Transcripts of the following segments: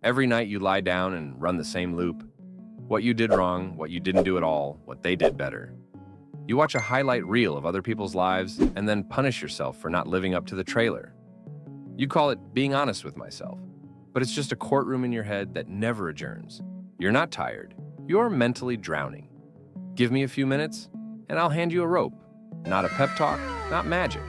Every night you lie down and run the same loop. What you did wrong, what you didn't do at all, what they did better. You watch a highlight reel of other people's lives and then punish yourself for not living up to the trailer. You call it being honest with myself, but it's just a courtroom in your head that never adjourns. You're not tired. You're mentally drowning. Give me a few minutes, and I'll hand you a rope. Not a pep talk, not magic.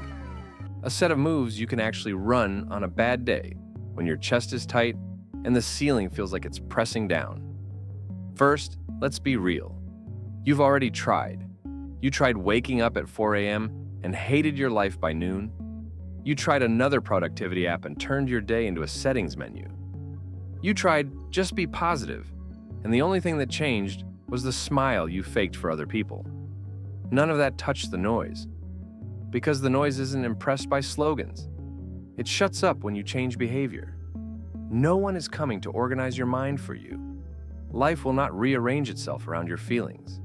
A set of moves you can actually run on a bad day, when your chest is tight and the ceiling feels like it's pressing down. First, let's be real. You've already tried. You tried waking up at 4 a.m. and hated your life by noon. You tried another productivity app and turned your day into a settings menu. You tried just be positive, and the only thing that changed was the smile you faked for other people. None of that touched the noise, because the noise isn't impressed by slogans. It shuts up when you change behavior. No one is coming to organize your mind for you. Life will not rearrange itself around your feelings.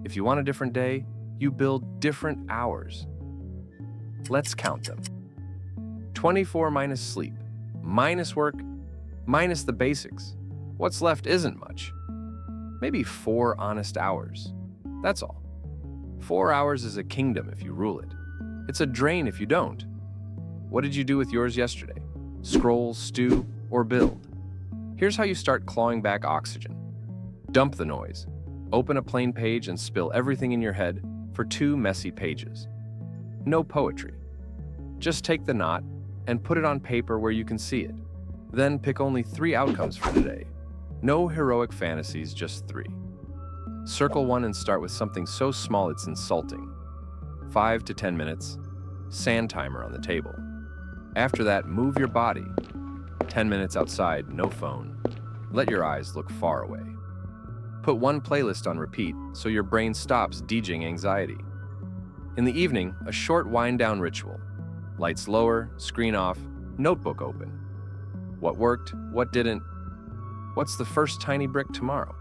If you want a different day, you build different hours. Let's count them. 24 minus sleep, minus work, minus the basics. What's left isn't much. Maybe 4 honest hours. That's all. 4 hours is a kingdom if you rule it. It's a drain if you don't. What did you do with yours yesterday? Scroll, stew, or build? Here's how you start clawing back oxygen. Dump the noise. Open a plain page and spill everything in your head for 2 messy pages. No poetry. Just take the knot and put it on paper where you can see it. Then pick only 3 outcomes for today. No heroic fantasies, just 3. Circle one and start with something so small it's insulting. 5 to 10 minutes, sand timer on the table. After that, move your body. 10 minutes outside, no phone. Let your eyes look far away. Put one playlist on repeat so your brain stops DJing anxiety. In the evening, a short wind-down ritual. Lights lower, screen off, notebook open. What worked, what didn't? What's the first tiny brick tomorrow?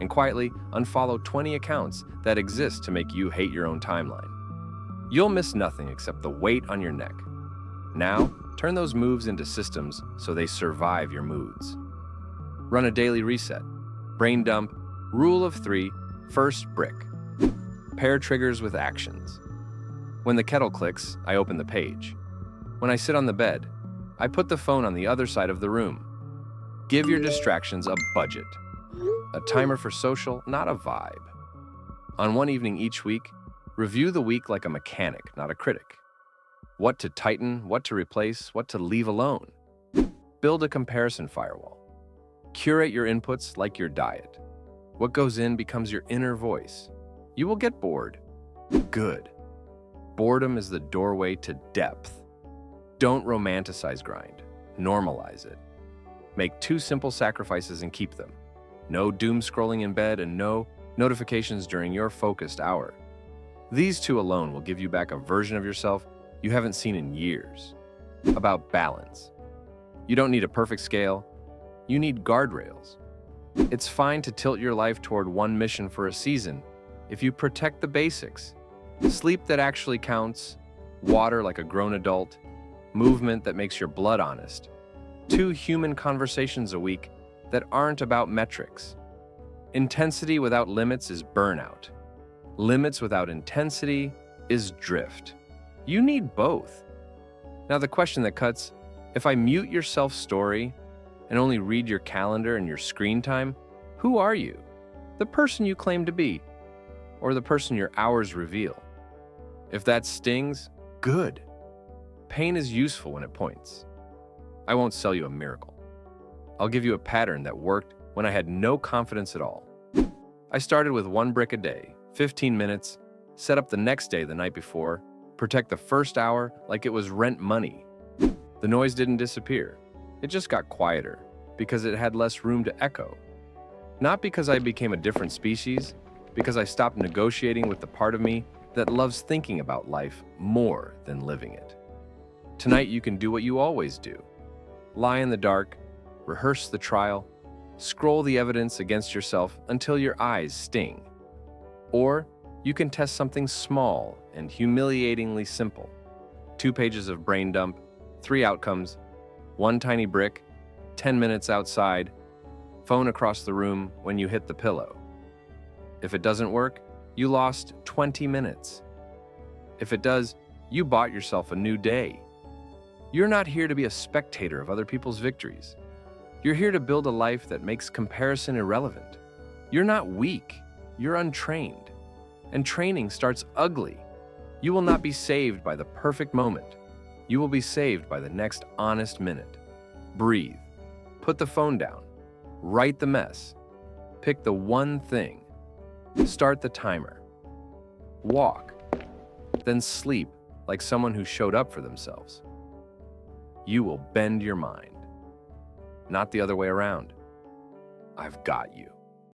And quietly unfollow 20 accounts that exist to make you hate your own timeline. You'll miss nothing except the weight on your neck. Now, turn those moves into systems so they survive your moods. Run a daily reset. Brain dump. Rule of 3. First brick. Pair triggers with actions. When the kettle clicks, I open the page. When I sit on the bed, I put the phone on the other side of the room. Give your distractions a budget. A timer for social, not a vibe. On one evening each week, review the week like a mechanic, not a critic. What to tighten, what to replace, what to leave alone. Build a comparison firewall. Curate your inputs like your diet. What goes in becomes your inner voice. You will get bored. Good. Boredom is the doorway to depth. Don't romanticize grind. Normalize it. Make 2 simple sacrifices and keep them. No doom scrolling in bed and no notifications during your focused hour. These 2 alone will give you back a version of yourself you haven't seen in years. About balance. You don't need a perfect scale. You need guardrails. It's fine to tilt your life toward one mission for a season if you protect the basics. Sleep that actually counts, water like a grown adult, movement that makes your blood honest. 2 human conversations a week that aren't about metrics. Intensity without limits is burnout. Limits without intensity is drift. You need both. Now the question that cuts, if I mute your self-story and only read your calendar and your screen time, who are you? The person you claim to be, or the person your hours reveal? If that stings, good. Pain is useful when it points. I won't sell you a miracle. I'll give you a pattern that worked when I had no confidence at all. I started with 1 brick a day, 15 minutes, set up the next day the night before, protect the first hour like it was rent money. The noise didn't disappear. It just got quieter because it had less room to echo. Not because I became a different species, because I stopped negotiating with the part of me that loves thinking about life more than living it. Tonight you can do what you always do. Lie in the dark, rehearse the trial, scroll the evidence against yourself until your eyes sting. Or you can test something small and humiliatingly simple. 2 pages of brain dump, 3 outcomes, 1 tiny brick, 10 minutes outside, phone across the room when you hit the pillow. If it doesn't work, you lost 20 minutes. If it does, you bought yourself a new day. You're not here to be a spectator of other people's victories. You're here to build a life that makes comparison irrelevant. You're not weak, you're untrained. And training starts ugly. You will not be saved by the perfect moment. You will be saved by the next honest minute. Breathe. Put the phone down. Write the mess. Pick the one thing. Start the timer. Walk. Then sleep like someone who showed up for themselves. You will bend your mind. Not the other way around. I've got you.